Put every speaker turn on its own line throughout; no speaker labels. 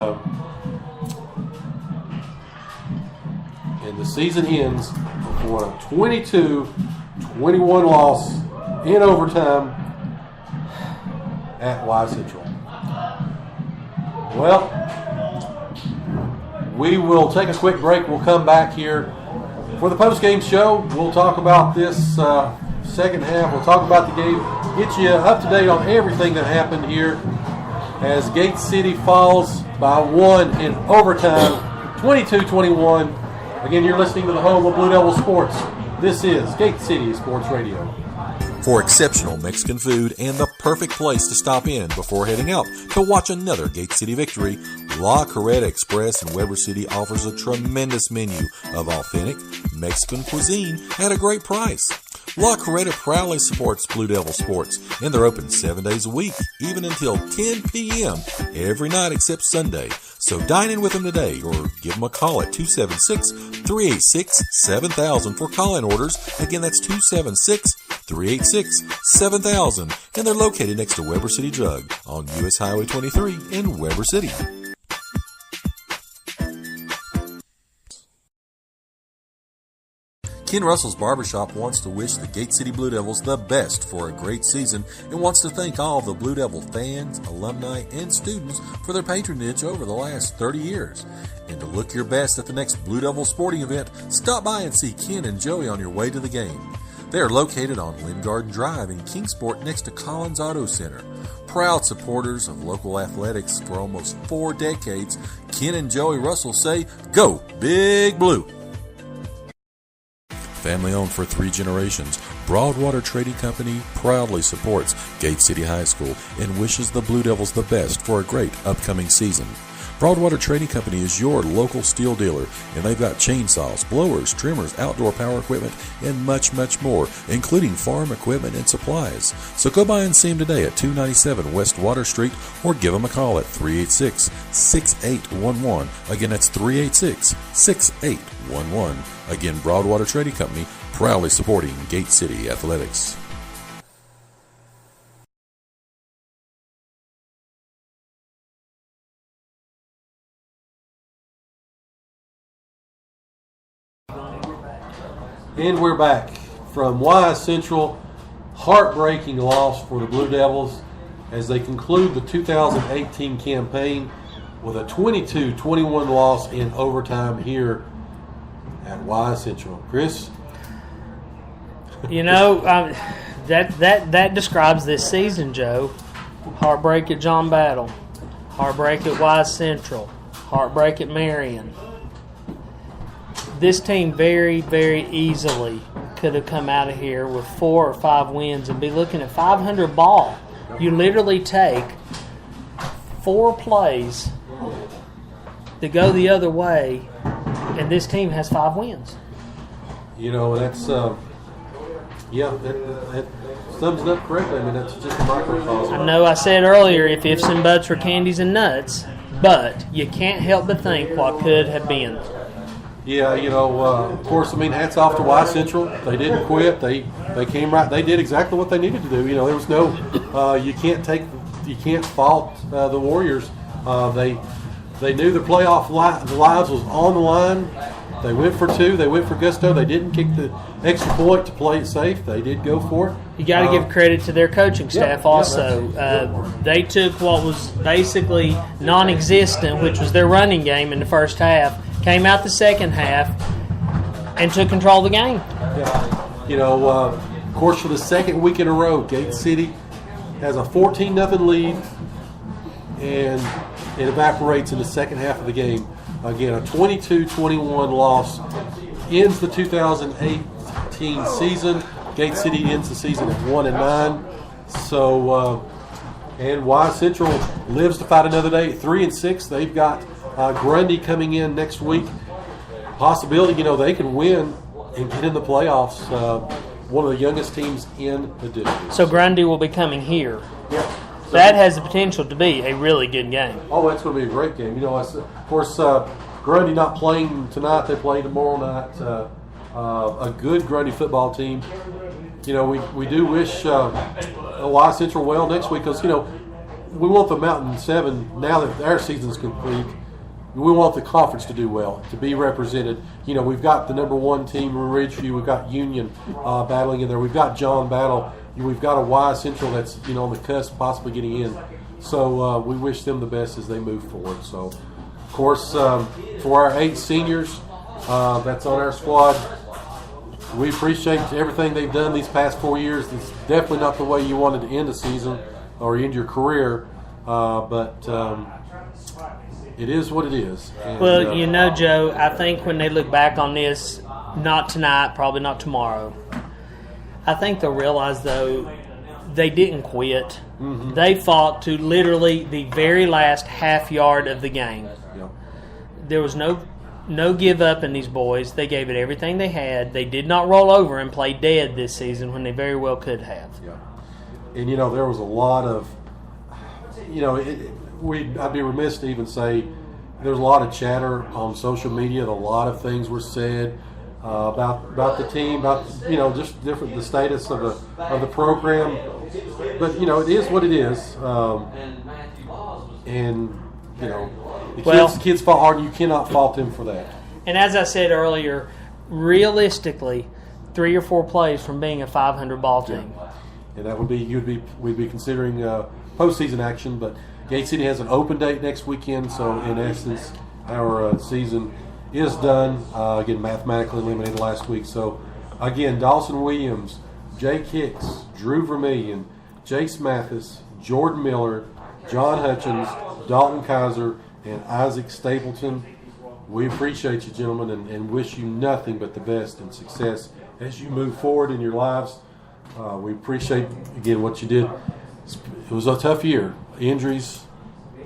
And the season ends with a 22-21 loss in overtime at Y Central. Well, we will take a quick break. We'll come back here for the post-game show. We'll talk about this second half. We'll talk about the game, get you up to date on everything that happened here as Gate City falls by one in overtime, 22-21. Again, you're listening to the home of Blue Devil Sports. This is Gate City Sports Radio.
For exceptional Mexican food and the perfect place to stop in before heading out to watch another Gate City victory, La Carreta Express in Weber City offers a tremendous menu of authentic Mexican cuisine at a great price. La Carreta proudly supports Blue Devil Sports, and they're open 7 days a week, even until 10 p.m. every night except Sunday. So dine in with them today or give them a call at 276-386-7000 for call-in orders. Again, that's 276-386-7000. And they're located next to Weber City Drug on U.S. Highway 23 in Weber City. Ken Russell's Barbershop wants to wish the Gate City Blue Devils the best for a great season and wants to thank all of the Blue Devil fans, alumni, and students for their patronage over the last 30 years. And to look your best at the next Blue Devil sporting event, stop by and see Ken and Joey on your way to the game. They are located on Lynn Garden Drive in Kingsport next to Collins Auto Center. Proud supporters of local athletics for almost 4 decades, Ken and Joey Russell say, "Go Big Blue!" Family owned for 3 generations, Broadwater Trading Company proudly supports Gate City High School and wishes the Blue Devils the best for a great upcoming season. Broadwater Trading Company is your local steel dealer, and they've got chainsaws, blowers, trimmers, outdoor power equipment, and much, much more, including farm equipment and supplies. So go by and see them today at 297 West Water Street or give them a call at 386-6811. Again, that's 386-6811. Again, Broadwater Trading Company, proudly supporting Gate City Athletics.
And we're back from Y Central. Heartbreaking loss for the Blue Devils as they conclude the 2018 campaign with a 22-21 loss in overtime here at Y Central. Chris?
You know, that describes this season, Joe. Heartbreak at John Battle, heartbreak at Y Central, heartbreak at Marion. This team very, very easily could have come out of here with 4 or 5 wins and be looking at 500 ball. You literally take 4 plays to go the other way, and this team has 5 wins.
You know, that's, that sums it up correctly. I mean, that's just a microcosm.
I know I said earlier if ifs and buts were candies and nuts, but you can't help but think what could have been.
Yeah, you know, of course, I mean, hats off to Y Central. They didn't quit. They came right. They did exactly what they needed to do. You know, there was no, you can't fault the Warriors. They knew the playoff lives was on the line. They went for 2. They went for gusto. They didn't kick the extra point to play it safe. They did go for it.
You got to give credit to their coaching staff also. They took what was basically non-existent, which was their running game in the first half, came out the second half, and took control of the game.
Yeah. You know, of course, for the second week in a row, Gate City has a 14-0 lead, and it evaporates in the second half of the game. Again, a 22-21 loss ends the 2018 season. Gate City ends the season at 1-9. So, and Y Central lives to fight another day at 3-6. They've got Grundy coming in next week. Possibility, you know, they can win and get in the playoffs. One of the youngest teams in the district.
So Grundy will be coming here.
Yeah. So
that has the potential to be a really good game.
Oh, that's going to be a great game. You know, of course, Grundy not playing tonight. They play tomorrow night. A good Grundy football team. You know, we do wish Y Central well next week because, you know, we want the Mountain 7, now that our season's complete, we want the conference to do well, to be represented. We've got the number 1 team in Ridgeview. We've got Union battling in there. We've got John Battle. We've got a Y Central that's on the cusp, possibly getting in. So we wish them the best as they move forward. So, of course, for our 8 seniors that's on our squad, we appreciate everything they've done these past 4 years. It's definitely not the way you wanted to end a season or end your career, but it is what it is. And,
well, Joe, I think when they look back on this, not tonight, probably not tomorrow, I think they'll realize, though, they didn't quit. Mm-hmm. They fought to literally the very last half yard of the game.
Yep.
There was no give up in these boys. They gave it everything they had. They did not roll over and play dead this season when they very well could have.
Yeah. And, there was a lot of, I'd be remiss to even say there's a lot of chatter on social media. A lot of things were said about the team, about just the status of the program. But it is what it is, and the kids fought hard. You cannot fault them for that.
And as I said earlier, realistically, 3 or 4 plays from being a 500 ball team.
Yeah. And that would be we'd be considering postseason action, but Gate City has an open date next weekend, so in essence, our season is done. Again, mathematically eliminated last week. So, again, Dawson Williams, Jake Hicks, Drew Vermillion, Jace Mathis, Jordan Miller, John Hutchins, Dalton Kaiser, and Isaac Stapleton. We appreciate you, gentlemen, and wish you nothing but the best and success as you move forward in your lives. We appreciate, again, what you did. It was a tough year. Injuries,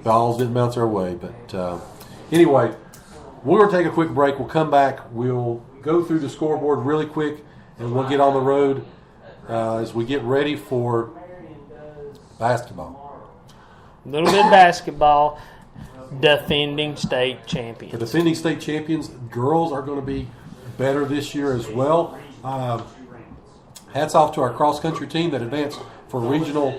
balls didn't bounce our way. But anyway, we're going to take a quick break. We'll come back. We'll go through the scoreboard really quick, and we'll get on the road as we get ready for basketball.
A little bit of basketball. Defending state champions.
The defending state champions, girls are going to be better this year as well. Hats off to our cross-country team that advanced for regional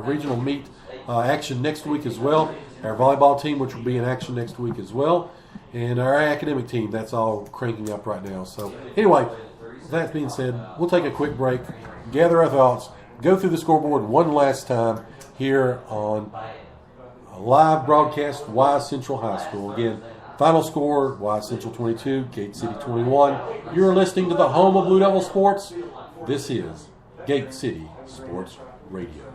regional meet action next week as well. Our volleyball team, which will be in action next week as well. And our academic team, that's all cranking up right now. So anyway, that being said, we'll take a quick break, gather our thoughts, go through the scoreboard one last time here on a live broadcast, Y Central High School. Again, final score, Y Central 22, Gate City 21. You're listening to the home of Blue Devil Sports. This is Gate City Sports Radio.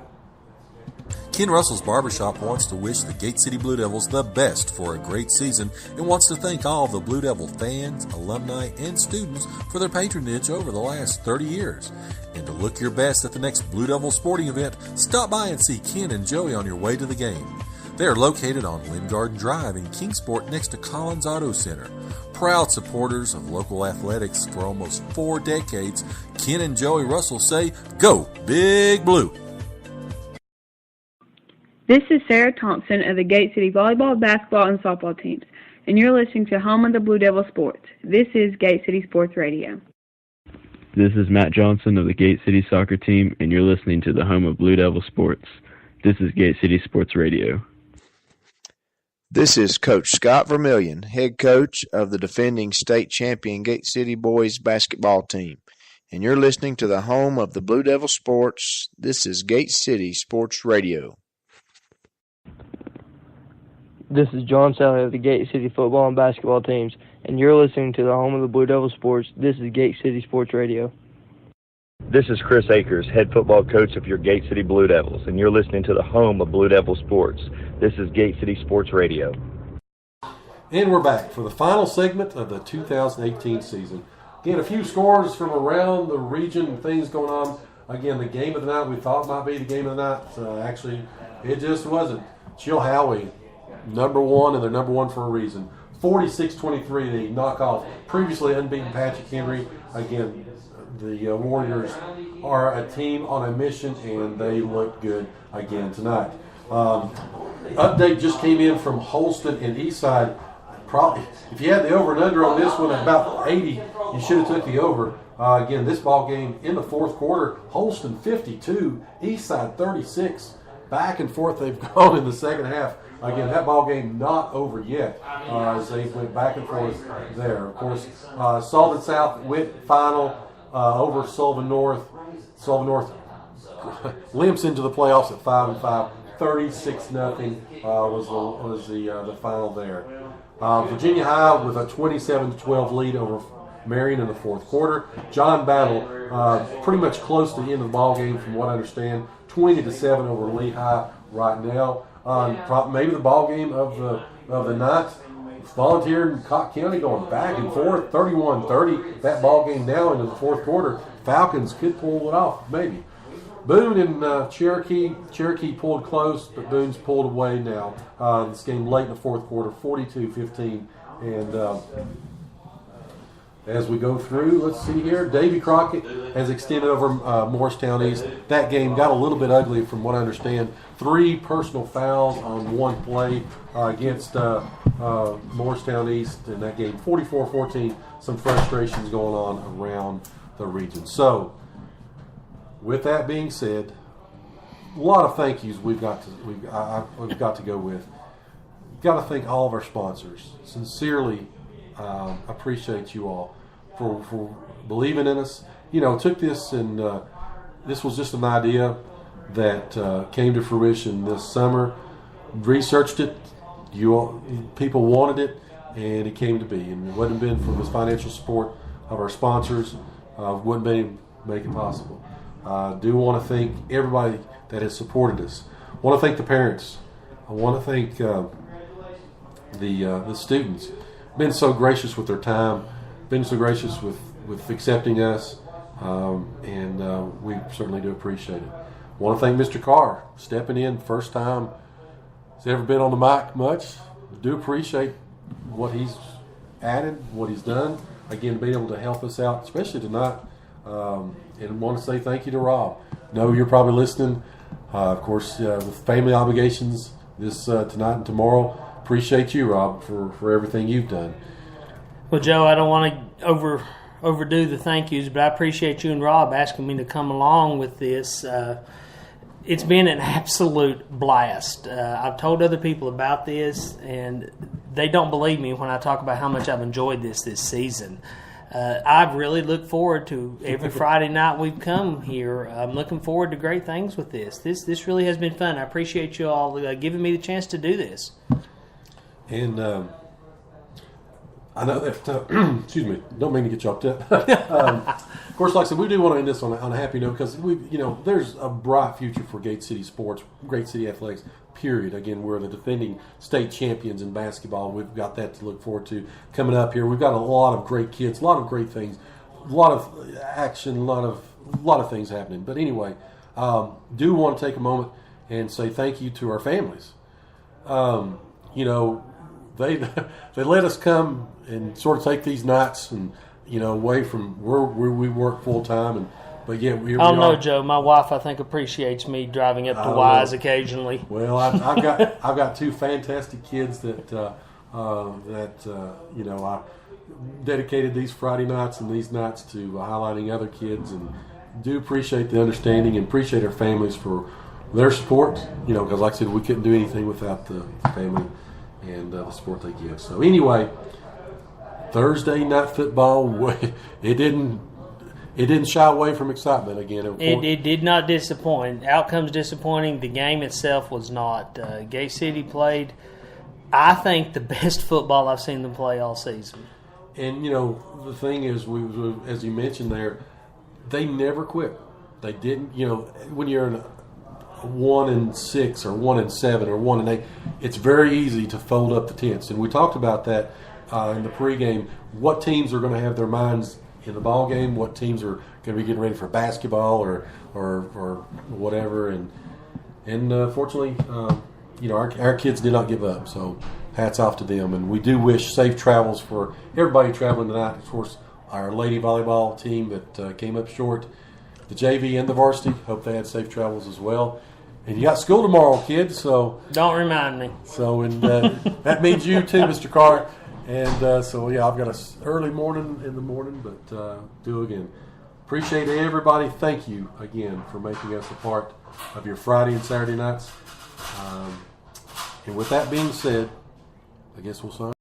Ken Russell's Barbershop wants to wish the Gate City Blue Devils the best for a great season and wants to thank all of the Blue Devil fans, alumni, and students for their patronage over the last 30 years. And to look your best at the next Blue Devil sporting event, stop by and see Ken and Joey on your way to the game. They are located on Lynn Garden Drive in Kingsport next to Collins Auto Center. Proud supporters of local athletics for almost 4 decades, Ken and Joey Russell say, "Go Big Blue!"
This is Sarah Thompson of the Gate City Volleyball, Basketball, and Softball teams, and you're listening to Home of the Blue Devil Sports. This is Gate City Sports Radio.
This is Matt Johnson of the Gate City Soccer team, and you're listening to the Home of Blue Devil Sports. This is Gate City Sports Radio.
This is Coach Scott Vermillion, head coach of the defending state champion Gate City boys basketball team, and you're listening to the home of the Blue Devil Sports. This is Gate City Sports Radio.
This is John Sally of the Gate City football and basketball teams, and you're listening to the home of the Blue Devil Sports. This is Gate City Sports Radio.
This is Chris Akers, head football coach of your Gate City Blue Devils, and you're listening to the home of Blue Devil Sports. This is Gate City Sports Radio.
And we're back for the final segment of the 2018 season. Again, a few scores from around the region, things going on. Again, the game of the night we thought might be the game of the night. Actually, it just wasn't. Chilhowie, number one, and they're number one for a reason. 46-23, they knock off previously unbeaten Patrick Henry. Again, the Warriors are a team on a mission, and they look good again tonight. Update just came in from Holston and Eastside. Probably, if you had the over and under on this one at about 80, you should have took the over. Again, this ball game in the fourth quarter, Holston 52, Eastside 36. back and forth they've gone in the second half. Again, that ball game not over yet as they went back and forth there. Of course, Sullivan South went final over Sullivan North. Sullivan North limps into the playoffs at 5-5. 36-0 was the final there. Virginia High with a 27-12 lead over Marion in the fourth quarter. John Battle pretty much close to the end of the ball game, from what I understand. 20-7 over Lehigh right now. Maybe the ball game of the night. Volunteer and Cotton County going back and forth, 31-30. That ball game now into the fourth quarter. Falcons could pull it off, maybe. Boone and Cherokee pulled close, but Boone's pulled away now. This game late in the fourth quarter, 42-15. And as we go through, let's see here. Davy Crockett has extended over Morristown East. That game got a little bit ugly from what I understand. 3 personal fouls on one play against Morristown East in that game. 44-14, some frustrations going on around the region. So, with that being said, a lot of thank yous we've got to go with. Got to thank all of our sponsors. Sincerely appreciate you all for believing in us. Took this and this was just an idea that came to fruition this summer. Researched it. People wanted it, and it came to be. And if it wouldn't have been for this financial support of our sponsors, wouldn't make it possible. I do want to thank everybody that has supported us. I want to thank the parents. I want to thank the students. Been so gracious with their time. Been so gracious with accepting us, and we certainly do appreciate it. I want to thank Mr. Carr stepping in, first time he's ever been on the mic much. Do appreciate what he's added, what he's done. Again, being able to help us out, especially tonight. And want to say thank you to Rob. Know you're probably listening. Of course, with family obligations this tonight and tomorrow. Appreciate you, Rob, for everything you've done.
Well, Joe, I don't want to overdo the thank yous, but I appreciate you and Rob asking me to come along with this. It's been an absolute blast. I've told other people about this, and they don't believe me when I talk about how much I've enjoyed this season. I've really looked forward to every Friday night we've come here. I'm looking forward to great things with this. This really has been fun. I appreciate you all giving me the chance to do this.
And I know that, excuse me, don't mean to get you upset. Of course, like I said, we do want to end this on a happy note because there's a bright future for Gate City sports, Gate City athletics, period. Again, we're the defending state champions in basketball. We've got that to look forward to coming up here. We've got a lot of great kids, a lot of great things, a lot of action, a lot of things happening. But anyway, do want to take a moment and say thank you to our families. They let us come and sort of take these nights and away from where we work full time, but yet we
I don't know, Joe. My wife, I think, appreciates me driving up to Wise occasionally.
Well, I've got 2 fantastic kids that I dedicated these Friday nights and these nights to highlighting other kids, and do appreciate the understanding and appreciate our families for their support. Because like I said, we couldn't do anything without the family and the support they give. So anyway, Thursday night football, it didn't shy away from excitement again.
It did not disappoint. Outcome's disappointing. The game itself was not. Gate City played, I think, the best football I've seen them play all season.
And the thing is, we as you mentioned there, they never quit. They didn't. When you're in 1-6 or 1-7 or 1-8, it's very easy to fold up the tents. And we talked about that in the pregame. What teams are going to have their minds in the ball game? What teams are going to be getting ready for basketball or whatever? And fortunately, our kids did not give up. So hats off to them. And we do wish safe travels for everybody traveling tonight. Of course, our lady volleyball team that came up short, the JV and the varsity. Hope they had safe travels as well. And you got school tomorrow, kids. So
don't remind me.
So that means you too, Mr. Carr. And so yeah, I've got a early morning in the morning, but do again. Appreciate everybody. Thank you again for making us a part of your Friday and Saturday nights. And with that being said, I guess we'll sign.